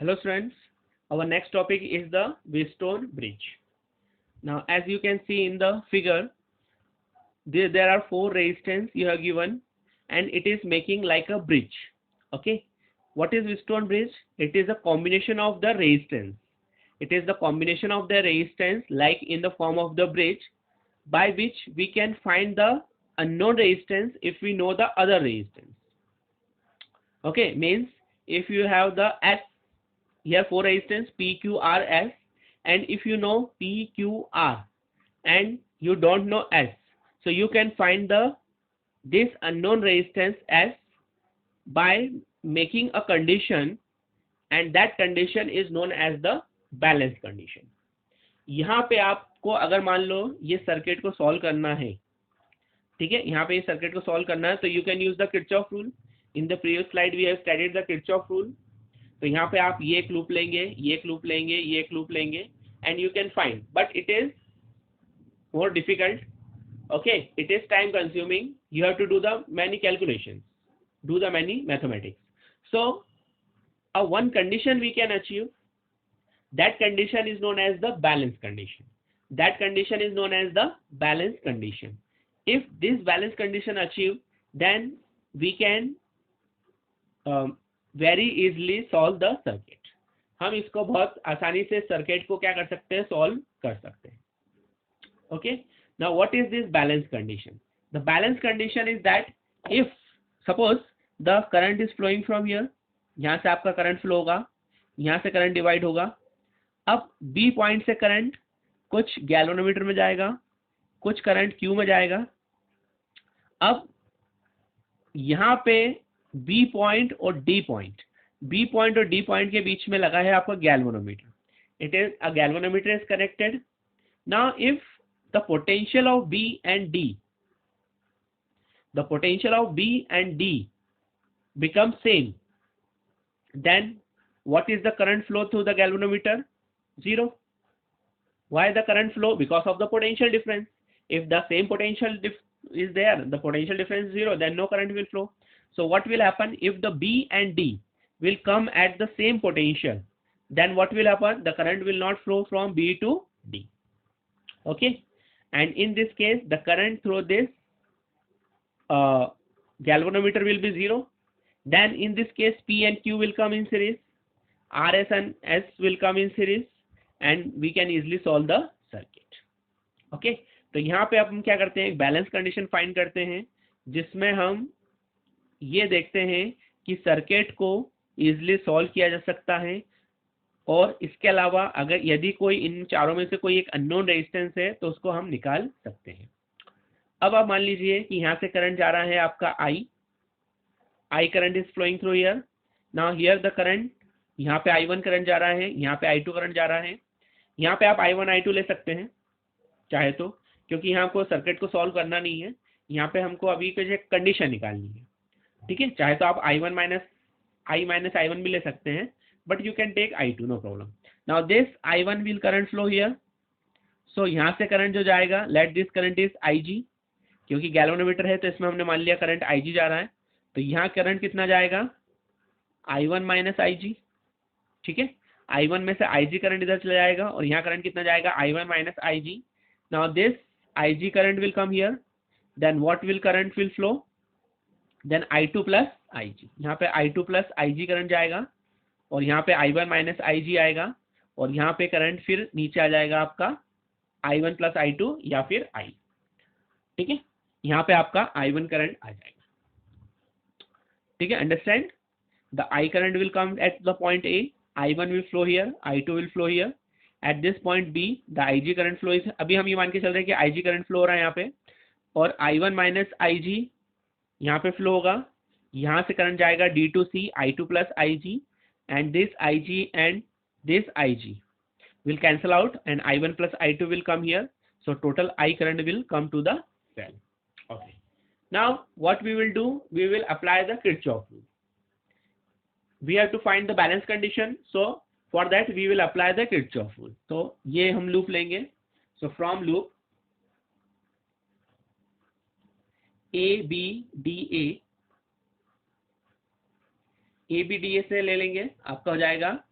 Hello students, our next topic is the Wheatstone Bridge. Now as you can see in the figure, there are four resistance you have given and it is making like a bridge. Okay, what is Wheatstone Bridge? It is a combination of the resistance. It is the combination of the resistance like in the form of the bridge by which we can find the unknown resistance if we know the other resistance. Okay, means if you have the S, here four resistance PQRS, and if you know PQR and you don't know S, so you can find this unknown resistance S by making a condition, and that condition is known as the balance condition. यहाँ पे आपको अगर मान लो ये circuit को solve करना है, ठीक है, यहाँ पे ये सर्किट को सॉल्व करना है, तो you can use the Kirchhoff rule. In the previous slide we have studied the Kirchhoff rule. तो यहाँ पे आप ये एक लूप लेंगे, ये एक लूप लेंगे, ये एक लूप लेंगे, and you can find, but it is more difficult. Okay, it is time consuming. You have to do the many calculations, do the many mathematics. So one condition we can achieve, that condition is known as the balance condition. That condition is known as the balance condition. If this balance condition achieved, then we can very easily solve the circuit. हम इसको बहुत आसानी से circuit को क्या कर सकते हैं, सॉल्व कर सकते हैं. Okay. Now what is this balance condition? The balance condition is that if suppose the current is flowing from here, यहाँ से आपका करंट फ्लो होगा, यहाँ से करंट डिवाइड होगा. अब B पॉइंट से करंट कुछ गैल्वेनोमीटर में जाएगा, कुछ करंट Q में जाएगा. अब यहाँ पे B पॉइंट और D पॉइंट, B पॉइंट और D पॉइंट के बीच में लगा है आपका galvanometer. It is a galvanometer is connected. Now if the potential of B and D, the potential of B and D becomes same, then what is the current flow through the galvanometer? Zero. Why the current flow? Because of the potential difference. If the same potential is there, the potential difference is zero, then no current will flow. So what will happen if the B and D will come at the same potential? Then what will happen? The current will not flow from B to D. Okay. And in this case, the current through this galvanometer will be zero. Then in this case, P and Q will come in series, RS and S will come in series, and we can easily solve the circuit. Okay. तो यहाँ पे अब हम क्या करते हैं, एक balance condition find करते हैं जिसमें हम ये देखते हैं कि सर्किट को इजिली सॉल्व किया जा सकता है. और इसके अलावा अगर यदि कोई इन चारों में से कोई एक अननोन रेजिस्टेंस है तो उसको हम निकाल सकते हैं. अब आप मान लीजिए कि यहाँ से करंट जा रहा है आपका I current is flowing through here. Now here the current, यहाँ पे I1 करंट जा रहा है, यहाँ पे I2 करंट जा रहा है. यहाँ पे आप I1 I2 ले सकते हैं चाहे तो, क्योंकि यहाँ को सर्किट को सॉल्व करना नहीं है, यहाँ पे हमको अभी कुछ एक कंडीशन निकालनी है. ठीक है, चाहे तो आप I माइनस I1 भी ले सकते हैं, but you can take I2, no problem. Now this I1 will current flow here. So यहाँ से करंट जो जाएगा, let this current is IG, क्योंकि गैल्वेनोमीटर है तो इसमें हमने मान लिया करंट IG जा रहा है, तो यहाँ करंट कितना जाएगा, I1 माइनस IG. ठीक है, I1 में से IG करंट इधर चला जाएगा और यहाँ करंट कितना जाएगा, I1 minus IG. Now this IG current will come here, then what will current will flow, then I2 plus IG. यहाँ पे I2 plus IG करंट जाएगा और यहाँ पे I1 माइनस IG आएगा और यहाँ पे करंट फिर नीचे आ जाएगा आपका I1 प्लस I2 या फिर I. ठीक है, यहाँ पे आपका I1 करंट आ जाएगा. ठीक है, understand. The I current will come at the point A, I1 will flow here, I2 will flow here. At this point B the IG current flow is, अभी हम ये मान के चल रहे हैं कि IG करंट फ्लो हो रहा है यहाँ पे, और I1 माइनस IG यहाँ पे फ्लो होगा. यहाँ से करंट जाएगा D to C, I2 plus IG, and this IG and this IG will cancel out and I1 plus I2 will come here. So total I current will come to the cell. Okay. Now what we will do, we will apply the Kirchhoff rule. We have to find the balance condition. So for that we will apply the Kirchhoff rule. So ये हम loop लेंगे. So from loop ABDA से ले लेंगे, आपका हो जाएगा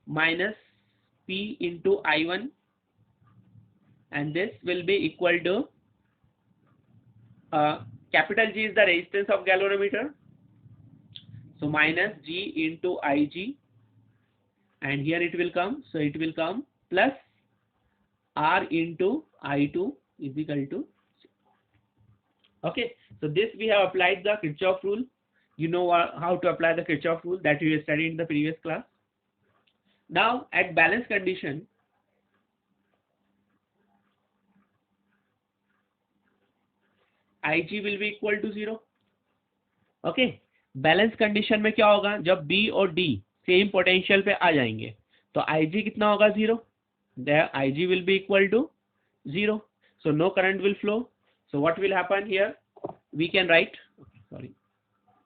minus P into I1, and this will be equal to capital G is the resistance of galvanometer, so minus G into Ig, and here it will come, so it will come plus R into I2 is equal to 0. Okay, so this we have applied the Kirchhoff rule. You know how to apply the Kirchhoff rule that we studied in the previous class. Now at balance condition, Ig will be equal to 0. Okay, balance condition में क्या होगा, जब B और D same potential पे आ जाएंगे तो Ig कितना होगा 0, Ig will be equal to 0, so no current will flow. So what will happen here, we can write,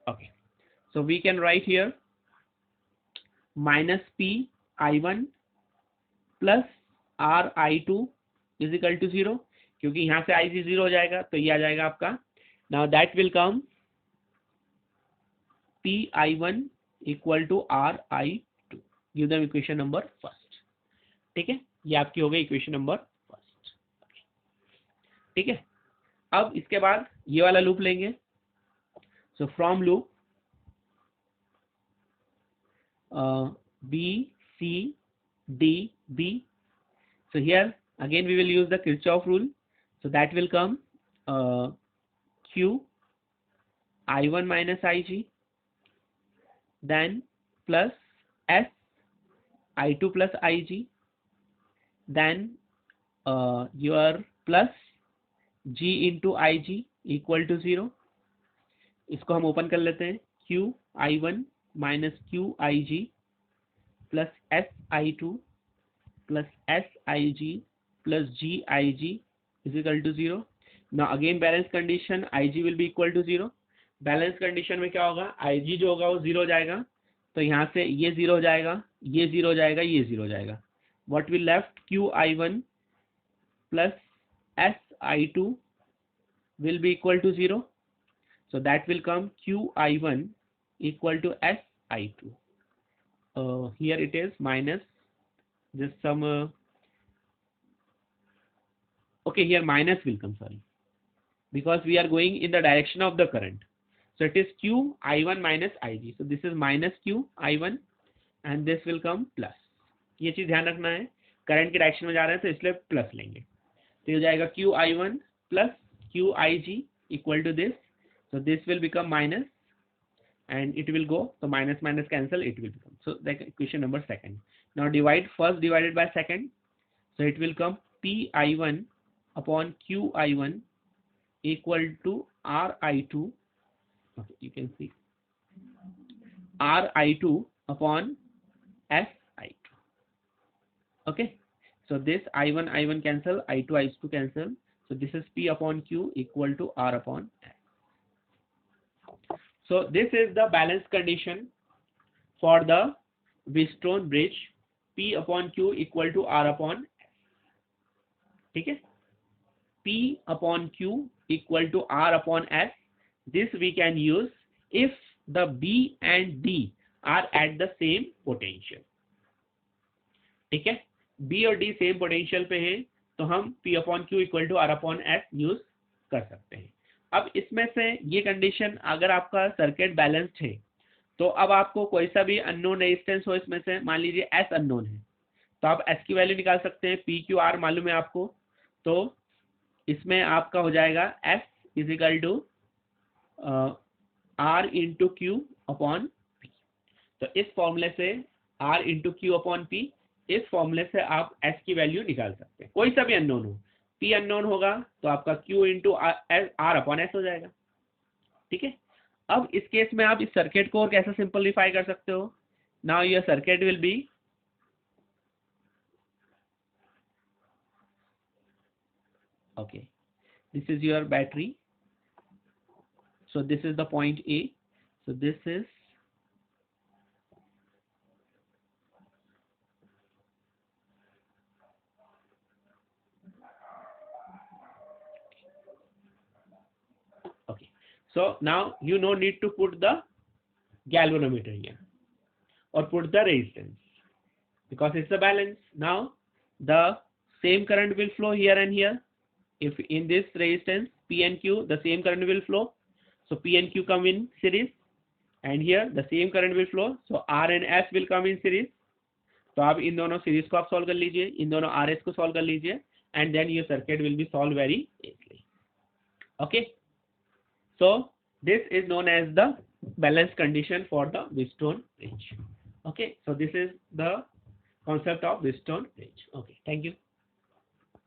okay, so we can write here minus P I1 plus R I2 is equal to 0, क्योंकि यहाँ से Ig 0 हो जाएगा तो ये आ जाएगा आपका. Now that will come P I1 equal to R I2. Give them equation number first. ठीक है, ये आपकी हो गई इक्वेशन नंबर फर्स्ट. ठीक है, अब इसके बाद ये वाला लूप लेंगे. So from loop B C D B. So here again we will use the Kirchhoff rule. So that will come Q I1 minus Ig, then plus S I2 plus Ig, then your plus G into Ig equal to 0. इसको हम open कर लेते हैं. Q I1 minus Q Ig plus S I2 plus S Ig plus G Ig is equal to 0. Now again balance condition, Ig will be equal to 0. Balance condition में क्या होगा, Ig जो होगा वो 0 हो जाएगा, तो यहाँ से ये 0 हो जाएगा, ये 0 हो जाएगा, ये 0 हो जाएगा. What will left, Q I1 plus S I2 will be equal to 0. So that will come Q I1 equal to S I2. Here it is minus this some. Okay, here minus will come, sorry, because we are going in the direction of the current. So it is Q I1 minus Ig. So this is minus Q I1 and this will come plus. ये चीज ध्यान रखना है, current के direction में जा रहे हैं तो इसलिए प्लस लेंगे. तो ये जाएगा Q I1 plus Q Ig equal to this. So this will become minus and it will go. So minus minus cancel, it will become. So the equation number second. Now divide first divided by second. So it will come P I1 upon Q I1 equal to R I2. Okay, you can see R I2 upon S I2. Okay, so this I1 cancel, I2 cancel. So this is P upon Q equal to R upon S. So this is the balance condition for the Wheatstone bridge, P upon Q equal to R upon S. ठीक है, P upon Q equal to R upon S. This we can use if the B and D are at the same potential. ठीक है, B और D same potential पे हैं तो हम P upon Q equal to R upon S use कर सकते हैं. अब इसमें से ये कंडीशन अगर आपका सर्किट बैलेंस्ड है तो अब आपको कोई सा भी अननोन रेजिस्टेंस हो, इसमें से मान लीजिए S अननोन है तो आप S की वैल्यू निकाल सकते हैं. P Q R मालूम है आपको, तो इसमें आपका हो जाएगा S is equal to R into Q upon P. तो इस फॉर्मूले से R into Q upon P, इस फॉर्मूले से आप S की वैल्यू निकाल सकते हैं. कोई सा भी अननोन हो, P अननोन होगा तो आपका Q into R upon S हो जाएगा. ठीक है, अब इस केस में आप इस सर्किट को और कैसे सिंपलीफाई कर सकते हो. Now your circuit will be okay, this is your battery. So this is the point A. So this is okay. So now you no need to put the galvanometer here or put the resistance. because it's a balance. Now the same current will flow here and here. If in this resistance P and Q, the same current will flow, so P and Q come in series, and here the same current will flow, so R and S will come in series. तो आप इन दोनों series को आप solve कर लीजिए, इन दोनों RS को solve कर लीजिए, and then your circuit will be solved very easily. Okay, so this is known as the balance condition for the Wheatstone bridge. Okay, so this is the concept of Wheatstone bridge. Okay, thank you.